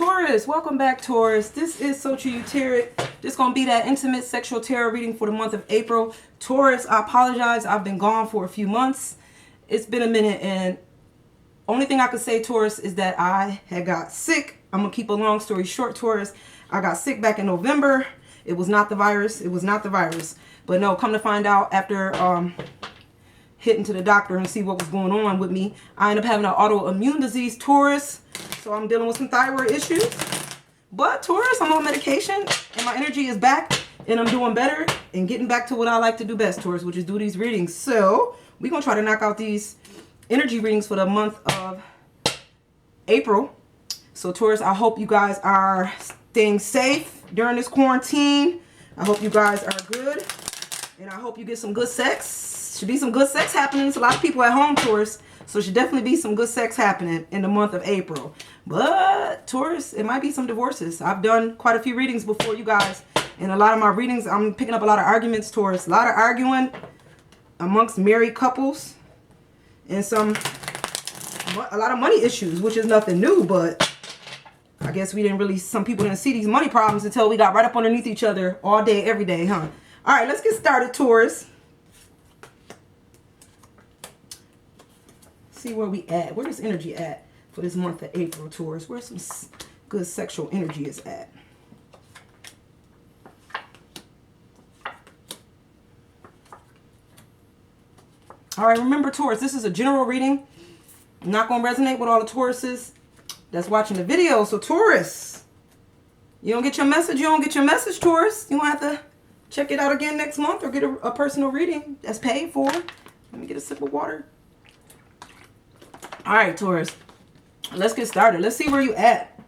Taurus, welcome back, Taurus. This is So True You Tarot. This is going to be that intimate sexual tarot reading for the month of April. Taurus, I apologize. I've been gone for a few months. It's been a minute, and only thing I could say, Taurus, is that I had got sick. I'm going to keep a long story short, Taurus. I got sick back in November. It was not the virus. It was not the virus. But no, come to find out after hitting to the doctor and see what was going on with me, I ended up having an autoimmune disease, Taurus. So I'm dealing with some thyroid issues. But Taurus, I'm on medication and my energy is back and I'm doing better and getting back to what I like to do best, Taurus, which is do these readings. So we're going to try to knock out these energy readings for the month of April. So Taurus, I hope you guys are staying safe during this quarantine. I hope you guys are good. And I hope you get some good sex. Should be some good sex happening. There's a lot of people at home, Taurus. So should definitely be some good sex happening in the month of April. But Taurus, it might be some divorces. I've done quite a few readings before you guys. And a lot of my readings, I'm picking up a lot of arguments, Taurus. A lot of arguing amongst married couples. And a lot of money issues, which is nothing new. But I guess some people didn't see these money problems until we got right up underneath each other all day, every day, huh? All right, let's get started, Taurus. See where we at. Where is energy at for this month of April, Taurus? Where some good sexual energy is at? All right, remember, Taurus, this is a general reading. I'm not going to resonate with all the Tauruses that's watching the video. So, Taurus, you don't get your message? You don't get your message, Taurus? You won't have to check it out again next month or get a personal reading that's paid for. Let me get a sip of water. All right, Taurus, let's get started. Let's see where you at.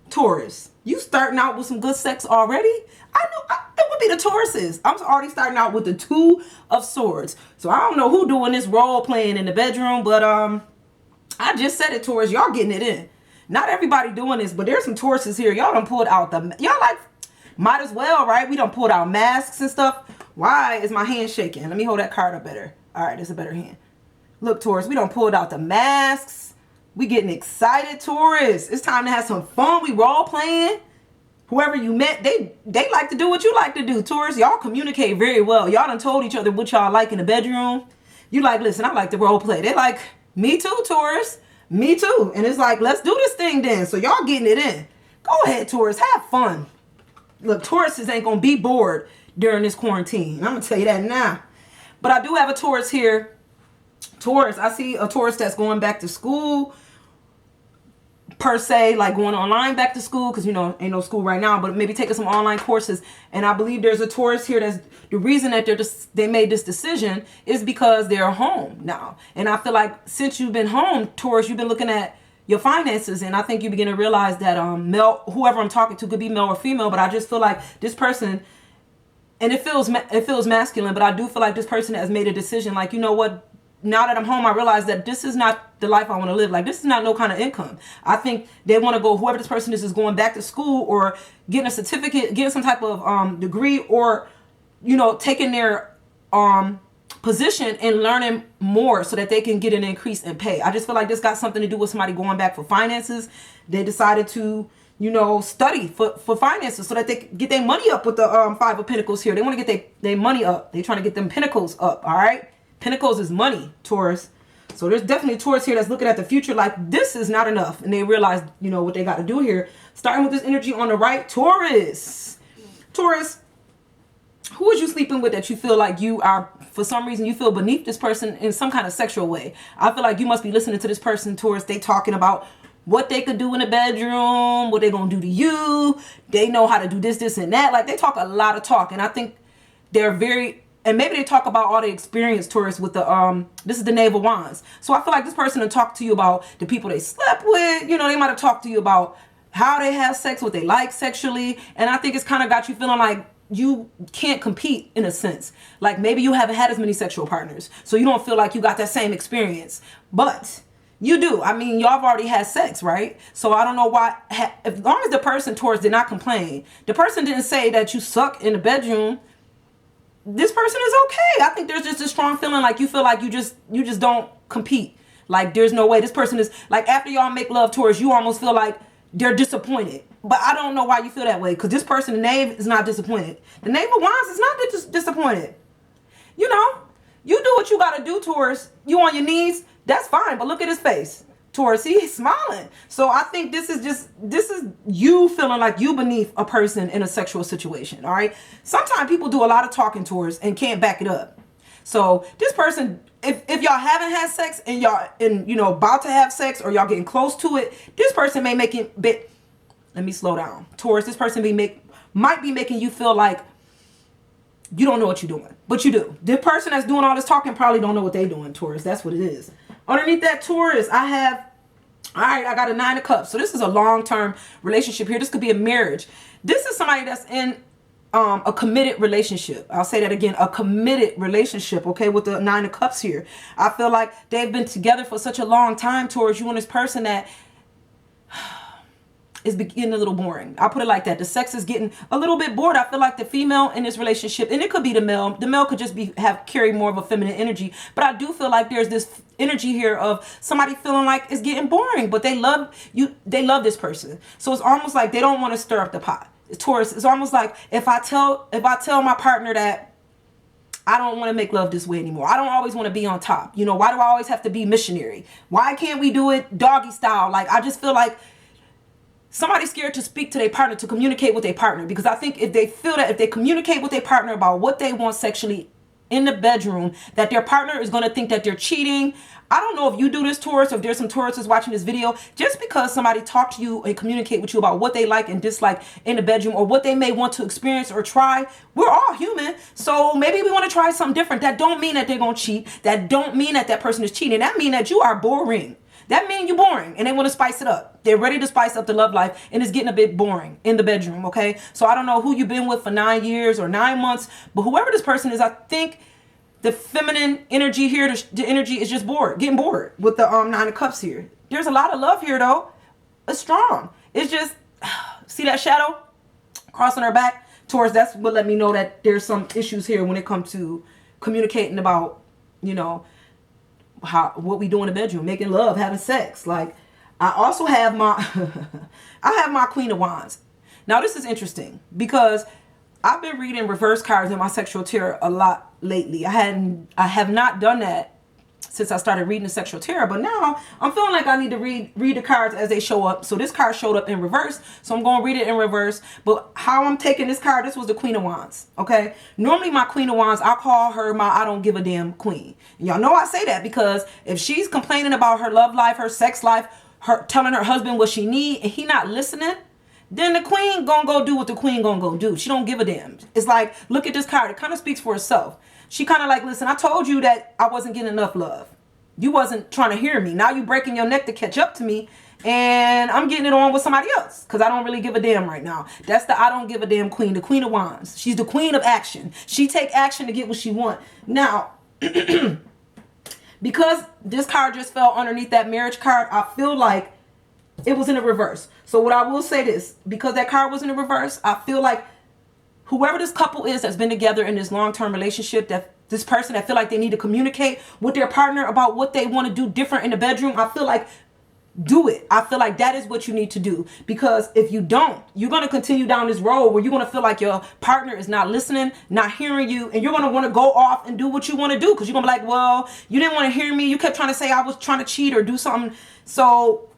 Taurus, you starting out with some good sex already? I knew it would be the Tauruses. I'm already starting out with the Two of Swords. So I don't know who doing this role playing in the bedroom, but I just said it, Taurus. Y'all getting it in. Not everybody doing this, but there's some Tauruses here. Y'all done pulled out y'all like, might as well, right? We done pulled out masks and stuff. Why is my hand shaking? Let me hold that card up better. All right, it's a better hand. Look, Taurus, we done pulled out the masks. We getting excited, Taurus. It's time to have some fun. We role playing. Whoever you met, they like to do what you like to do, Taurus. Y'all communicate very well. Y'all done told each other what y'all like in the bedroom. You like, listen, I like to role play. They like, me too, Taurus. Me too. And it's like, let's do this thing then. So y'all getting it in. Go ahead, Taurus. Have fun. Look, Tauruses ain't going to be bored during this quarantine. I'm going to tell you that now. But I do have a Taurus here. Taurus, I see a Taurus that's going back to school per se, like going online back to school because, you know, ain't no school right now, but maybe taking some online courses. And I believe there's a Taurus here that's the reason that they made this decision is because they're home now. And I feel like since you've been home, Taurus, you've been looking at your finances, and I think you begin to realize that whoever I'm talking to could be male or female, but I just feel like this person, and it feels masculine, but I do feel like this person has made a decision like, you know what, now that I'm home, I realize that this is not the life I want to live. Like, this is not no kind of income. I think they want to go, whoever this person is going back to school or getting a certificate, getting some type of degree, or, you know, taking their position and learning more so that they can get an increase in pay. I just feel like this got something to do with somebody going back for finances. They decided to, you know, study for finances so that they can get their money up with the Five of Pentacles here. They want to get their money up. They're trying to get them pentacles up, all right? Pentacles is money, Taurus. So there's definitely a Taurus here that's looking at the future like this is not enough. And they realize, you know, what they got to do here. Starting with this energy on the right, Taurus. Taurus, who is you sleeping with that you feel like you are, for some reason, you feel beneath this person in some kind of sexual way? I feel like you must be listening to this person, Taurus. They talking about what they could do in the bedroom, what they going to do to you. They know how to do this, this, and that. Like, they talk a lot of talk. And I think they're very... And maybe they talk about all the experience, Taurus, with the, this is the Knave of Wands. So I feel like this person will talk to you about the people they slept with. You know, they might have talked to you about how they have sex, what they like sexually. And I think it's kind of got you feeling like you can't compete in a sense. Like maybe you haven't had as many sexual partners. So you don't feel like you got that same experience. But you do. I mean, y'all have already had sex, right? So I don't know why. As long as the person, Taurus, did not complain. The person didn't say that you suck in the bedroom. This person is okay. I think there's just a strong feeling like you feel like you just don't compete. Like there's no way this person is like, after y'all make love, Taurus, you almost feel like they're disappointed. But I don't know why you feel that way, because this person, the knave, is not disappointed. The knave of wands is not disappointed. You know, you do what you got to do, Taurus. You on your knees, that's fine. But look at his face. Taurus, he's smiling. So I think this is you feeling like you beneath a person in a sexual situation. All right. Sometimes people do a lot of talking, Taurus, and can't back it up. So this person, if y'all haven't had sex and y'all about to have sex, or y'all getting close to it, this person may make it bit. Let me slow down. Taurus, this person might be making you feel like you don't know what you're doing, but you do. The person that's doing all this talking probably don't know what they're doing, Taurus. That's what it is. Underneath that, Taurus, I got a 9 of cups. So this is a long-term relationship here. This could be a marriage. This is somebody that's in a committed relationship. I'll say that again, a committed relationship, okay, with the 9 of cups here. I feel like they've been together for such a long time, Taurus, you and this person that is getting a little boring. I'll put it like that. The sex is getting a little bit bored. I feel like the female in this relationship, and it could be the male could just carry more of a feminine energy. But I do feel like there's this energy here of somebody feeling like it's getting boring, but they love you. They love this person. So it's almost like they don't want to stir up the pot. Taurus, it's almost like if I tell my partner that I don't want to make love this way anymore. I don't always want to be on top. Why do I always have to be missionary? Why can't we do it doggy style? Like, I just feel like somebody's scared to speak to their partner, to communicate with their partner. Because I think if they communicate with their partner about what they want sexually in the bedroom, that their partner is going to think that they're cheating. I don't know if you do this, Taurus, or if there's some Tauruses watching this video. Just because somebody talk to you and communicate with you about what they like and dislike in the bedroom, or what they may want to experience or try, we're all human. So maybe we want to try something different. That don't mean that they're going to cheat. That don't mean that person is cheating. That mean that you are boring. That means you're boring, and they want to spice it up. They're ready to spice up the love life, and it's getting a bit boring in the bedroom, okay? So I don't know who you've been with for 9 years or 9 months, but whoever this person is, I think the feminine energy here, the energy is just getting bored with the 9 of cups here. There's a lot of love here, though. It's strong. It's just, see that shadow crossing her back? Taurus, that's what let me know that there's some issues here when it comes to communicating about, what we do in the bedroom, making love, having sex. Like, I also have my Queen of Wands. Now this is interesting because I've been reading reverse cards in my sexual tarot a lot lately. I have not done that since I started reading the sexual tarot, but now I'm feeling like I need to read the cards as they show up. So this card showed up in reverse, so I'm going to read it in reverse. But how I'm taking this card, this was the Queen of Wands, okay? Normally my Queen of Wands, I'll call her my I don't give a damn queen. And y'all know I say that because if she's complaining about her love life, her sex life, her telling her husband what she need, and he not listening, then the queen gonna go do what the queen gonna go do. She don't give a damn. It's like, look at this card. It kind of speaks for itself. She kind of like, listen, I told you that I wasn't getting enough love. You wasn't trying to hear me. Now you breaking your neck to catch up to me, and I'm getting it on with somebody else because I don't really give a damn right now. That's the I don't give a damn queen, the Queen of Wands. She's the queen of action. She take action to get what she want. Now, because this card just fell underneath that marriage card, I feel like it was in the reverse. So what I will say this, because that card was in the reverse, I feel like whoever this couple is that's been together in this long-term relationship, that this person that feel like they need to communicate with their partner about what they want to do different in the bedroom, I feel like do it. I feel like that is what you need to do, because if you don't, you're going to continue down this road where you're going to feel like your partner is not listening, not hearing you, and you're going to want to go off and do what you want to do because you're going to be like, well, you didn't want to hear me. You kept trying to say I was trying to cheat or do something. So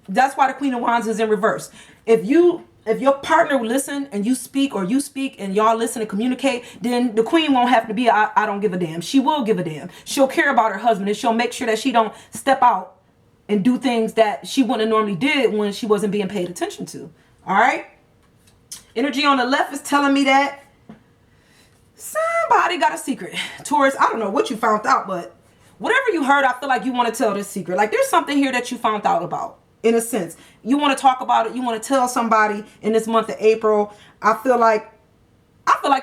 that's why the Queen of Wands is in reverse. If your partner listen and you speak, or you speak and y'all listen and communicate, then the queen won't have to be I don't give a damn. She will give a damn. She'll care about her husband, and she'll make sure that she don't step out and do things that she wouldn't have normally did when she wasn't being paid attention to. All right. Energy on the left is telling me that somebody got a secret. Taurus, I don't know what you found out, but whatever you heard, I feel like you want to tell this secret. Like there's something here that you found out about. In a sense, you want to talk about it. You want to tell somebody in this month of April. I feel like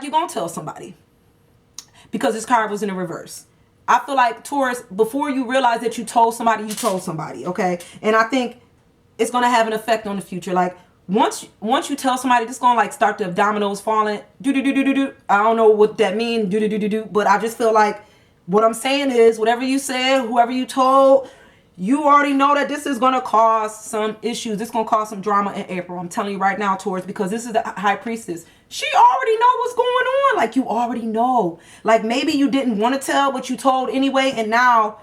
you're going to tell somebody because this card was in the reverse. I feel like, Taurus, before you realize that you told somebody, okay? And I think it's going to have an effect on the future. Like once you tell somebody, it's going to like start the dominoes falling. I don't know what that means. But I just feel like what I'm saying is whatever you said, whoever you told, You already know that this is going to cause some issues. This is going to cause some drama in April. I'm telling you right now, Taurus, because this is the high priestess. She already know what's going on. Like, you already know. Like, maybe you didn't want to tell, but you told anyway, and now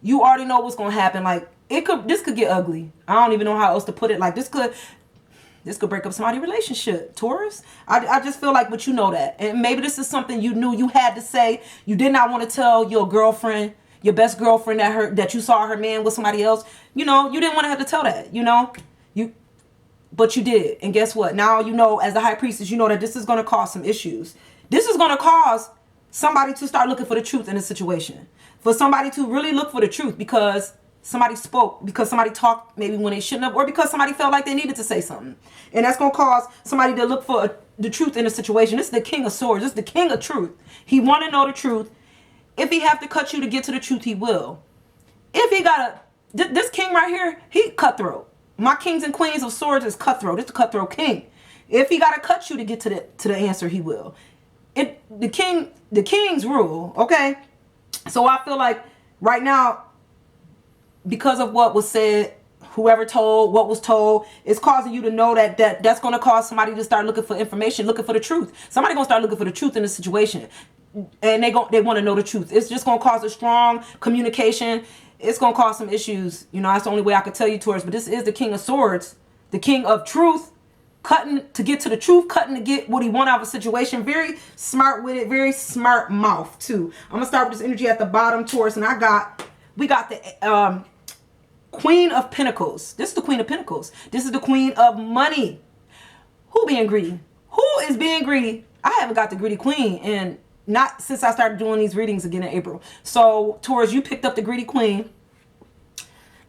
you already know what's going to happen. Like, this could get ugly. I don't even know how else to put it. Like, this could break up somebody's relationship, Taurus. I just feel like, but you know that. And maybe this is something you knew you had to say. You did not want to tell your girlfriend, your best girlfriend, that you saw her man with somebody else. You know, you didn't want to have to tell that, you know. But you did. And guess what? Now you know, as the high priestess, you know that this is going to cause some issues. This is going to cause somebody to start looking for the truth in the situation. For somebody to really look for the truth because somebody spoke, because somebody talked maybe when they shouldn't have, or because somebody felt like they needed to say something. And that's going to cause somebody to look for the truth in the situation. This is the King of Swords. This is the King of Truth. He want to know the truth. If he have to cut you to get to the truth, he will. If he got this king right here, he cutthroat. My kings and queens of swords is cutthroat. It's the cutthroat king. If he got to cut you to get to the answer, he will. The king's rule, okay? So I feel like right now, because of what was said, whoever told, what was told, it's causing you to know that's going to cause somebody to start looking for information, looking for the truth. Somebody going to start looking for the truth in the situation. And they want to know the truth. It's just going to cause a strong communication. It's going to cause some issues. You know, that's the only way I could tell you, Taurus. But this is the King of Swords, the King of Truth, cutting to get to the truth, cutting to get what he want out of a situation. Very smart with it, very smart mouth too. I'm going to start with this energy at the bottom, Taurus. And we got the Queen of Pentacles. This is the Queen of Pentacles. This is the Queen of Money. Who being greedy? Who is being greedy? I haven't got the greedy queen, and not since I started doing these readings again in April. So, Taurus, you picked up the greedy queen.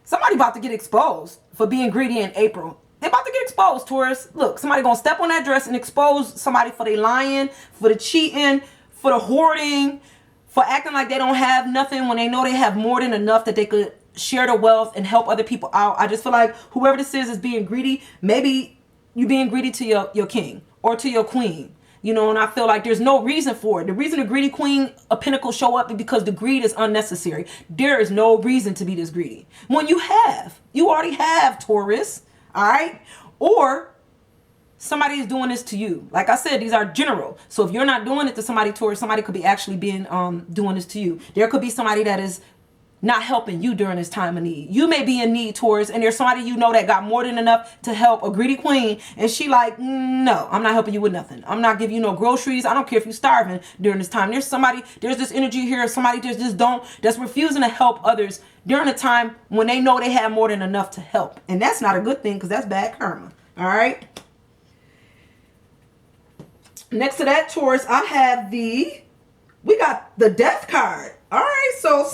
Somebody about to get exposed for being greedy in April. They're about to get exposed, Taurus. Look, somebody going to step on that dress and expose somebody for their lying, for the cheating, for the hoarding, for acting like they don't have nothing when they know they have more than enough that they could share the wealth and help other people out. I just feel like whoever this is being greedy. Maybe you being greedy to your king or to your queen. You know, and I feel like there's no reason for it. The reason the greedy Queen of Pentacles show up is because the greed is unnecessary. There is no reason to be this greedy. When you already have, Taurus, all right? Or somebody is doing this to you. Like I said, these are general. So if you're not doing it to somebody, Taurus, somebody could be actually being doing this to you. There could be somebody that is not helping you during this time of need. You may be in need, Taurus, and there's somebody you know that got more than enough to help a greedy queen, and she like, no, I'm not helping you with nothing. I'm not giving you no groceries. I don't care if you're starving during this time. There's this energy here, somebody that's refusing to help others during a time when they know they have more than enough to help. And that's not a good thing because that's bad karma. All right. Next to that, Taurus, we got the Death card. All right, so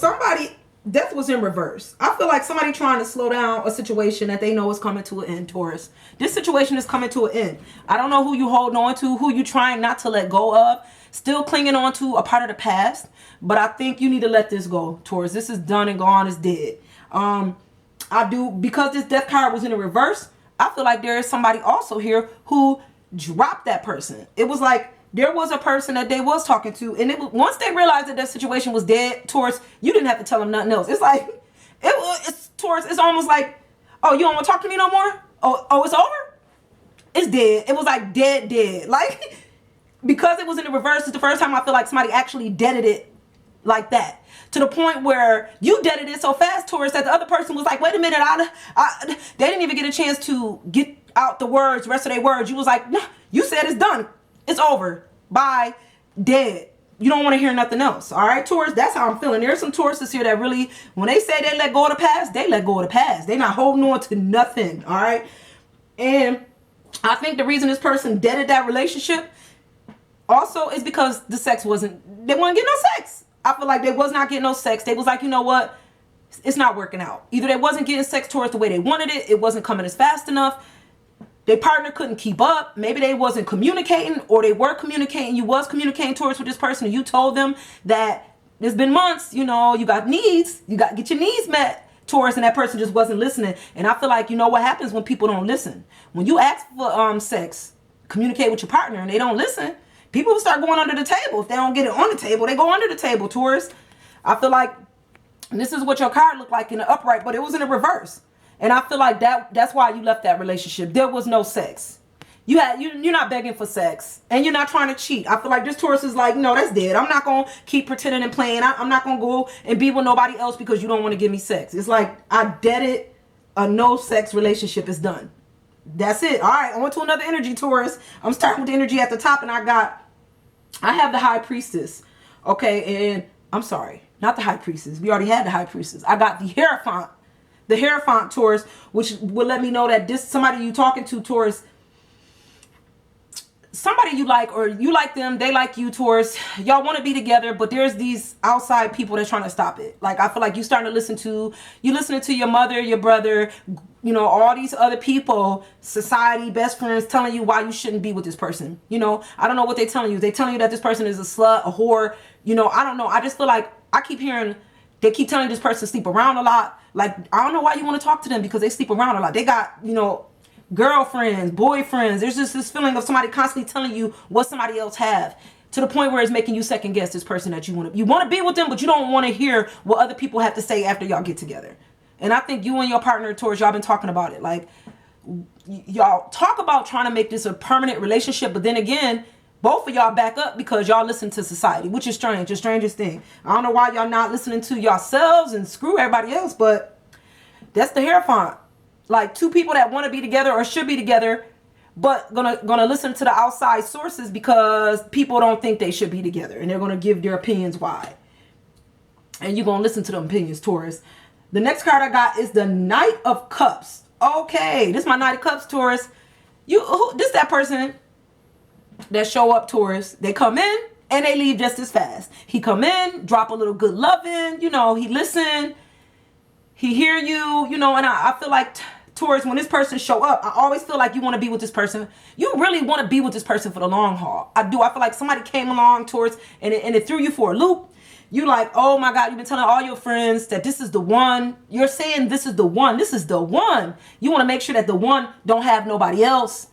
death was in reverse. I feel like somebody trying to slow down a situation that they know is coming to an end, Taurus. This situation is coming to an end. I don't know who you holding on to, who you trying not to let go of. Still clinging on to a part of the past. But I think you need to let this go, Taurus. This is done and gone. It's dead. Because this death card was in the reverse, I feel like there is somebody also here who dropped that person. It was like there was a person that they was talking to, and once they realized that situation was dead, Taurus, you didn't have to tell them nothing else. It's like it's Taurus. It's almost like, oh, you don't want to talk to me no more. Oh, it's over. It's dead. It was like dead. Like because it was in the reverse. It's the first time I feel like somebody actually deaded it like that. To the point where you deaded it so fast, Taurus, that the other person was like, wait a minute, they didn't even get a chance to get out the rest of their words. You was like, no, you said it's done. It's over. Bye. Dead. You don't want to hear nothing else. All right, Taurus? That's how I'm feeling. There's some Tauruses here that really, when they say they let go of the past, they let go of the past. They're not holding on to nothing. All right? And I think the reason this person deaded that relationship also is because they wasn't getting no sex. I feel like they was not getting no sex. They was like, you know what? It's not working out. Either they wasn't getting sex towards the way they wanted it. It wasn't coming as fast enough. Their partner couldn't keep up. Maybe they wasn't communicating, or they were communicating. You was communicating towards with this person, and you told them that there's been months, you know, you got needs. You got to get your needs met, Taurus, and that person just wasn't listening. And I feel like, you know what happens when people don't listen? When you ask for sex, communicate with your partner, and they don't listen, people will start going under the table. If they don't get it on the table, they go under the table, Taurus. I feel like And this is what your card looked like in the upright, but it was in the reverse. And I feel like that's why you left that relationship. There was no sex. You're not begging for sex, and you're not trying to cheat. I feel like this Taurus is like, no, that's dead. I'm not gonna keep pretending and playing. I'm not gonna go and be with nobody else because you don't want to give me sex. It's like I deaded a no sex relationship. Is done. That's it. All right, on to another energy, Taurus. I'm starting with the energy at the top, and I have the High Priestess. Okay, and I'm sorry, not the High Priestess. We already had the High Priestess. I got the Hierophant. The Hierophant, Taurus, which will let me know that this somebody you talking to, Taurus, somebody you like, or you like them, they like you, Taurus. Y'all want to be together, but there's these outside people that's trying to stop it. Like, I feel like you starting to listening to your mother, your brother, you know, all these other people, society, best friends telling you why you shouldn't be with this person. You know, I don't know what they're telling you. They telling you that this person is a slut, a whore. You know, I don't know. I just feel like I keep hearing they keep telling this person to sleep around a lot. Like, I don't know why you want to talk to them, because they sleep around a lot. They got, you know, girlfriends, boyfriends. There's just this feeling of somebody constantly telling you what somebody else have, to the point where it's making you second guess this person that you want to be with them, but you don't want to hear what other people have to say after y'all get together. And I think you and your partner, Taurus, y'all been talking about it. Like, y'all talk about trying to make this a permanent relationship, but then again, both of y'all back up because y'all listen to society, which is strange, the strangest thing. I don't know why y'all not listening to yourselves and screw everybody else, but that's the Hierophant. Like, two people that want to be together or should be together, but gonna listen to the outside sources because people don't think they should be together, and they're gonna give their opinions why. And you're gonna listen to them opinions, Taurus. The next card I got is the Knight of Cups. Okay, this is my Knight of Cups, Taurus. This that person that show up, Taurus. They come in and they leave just as fast. He come in, drop a little good loving, you know, he listen, he hear you, you know, and I feel like, Taurus, when this person show up, I always feel like you want to be with this person. You really want to be with this person for the long haul. I do. I feel like somebody came along, Taurus, and it threw you for a loop. You like, oh my God, you've been telling all your friends that this is the one. You're saying this is the one. This is the one. You want to make sure that the one don't have nobody else.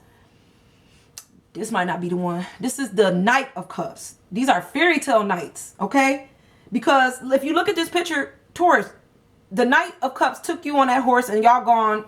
This might not be the one. This is the Knight of Cups. These are fairy tale knights, okay? Because if you look at this picture, Taurus, the Knight of Cups took you on that horse and y'all gone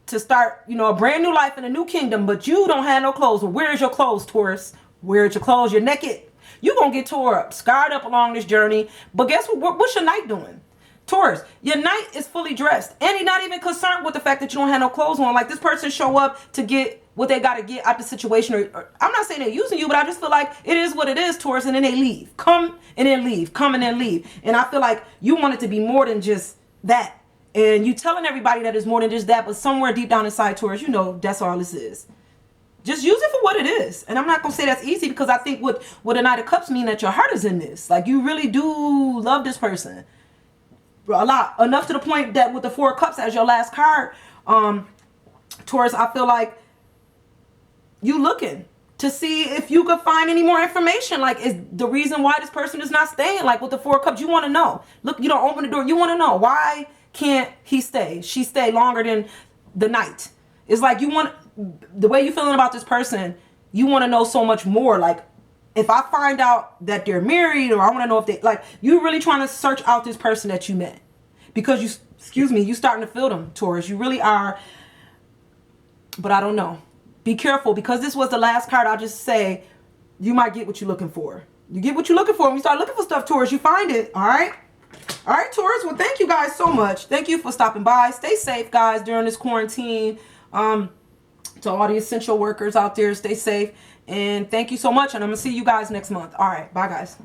to start, you know, a brand new life in a new kingdom, but you don't have no clothes. Well, where's your clothes, Taurus? Where's your clothes? You're naked. You're going to get tore up, scarred up along this journey. But guess what? What's your knight doing? Taurus, your knight is fully dressed. And he's not even concerned with the fact that you don't have no clothes on. Like, this person show up to get what they got to get out the situation. Or I'm not saying they're using you, but I just feel like it is what it is, Taurus, and then they leave. Come and then leave. Come and then leave. And I feel like you want it to be more than just that. And you telling everybody that it's more than just that, but somewhere deep down inside, Taurus, you know that's all this is. Just use it for what it is. And I'm not going to say that's easy, because I think what a Knight of Cups mean that your heart is in this. Like, you really do love this person. A lot. Enough to the point that with the Four of Cups as your last card, Taurus, I feel like you looking to see if you could find any more information. Like, is the reason why this person is not staying. Like, with the Four of Cups, you want to know. Look, you don't open the door. You want to know, why can't he stay? She stay longer than the Knight. It's like you want, the way you feeling about this person, you want to know so much more. Like, if I find out that they're married, or I want to know if they, like, you really trying to search out this person that you met, because you, excuse me, you starting to feel them, Taurus. You really are. But I don't know. Be careful, because this was the last card. I'll just say you might get what you're looking for. You get what you're looking for. When you start looking for stuff, Taurus, you find it. All right. All right, Taurus. Well, thank you guys so much. Thank you for stopping by. Stay safe, guys, during this quarantine. To all the essential workers out there, stay safe. And thank you so much. And I'm going to see you guys next month. All right. Bye, guys.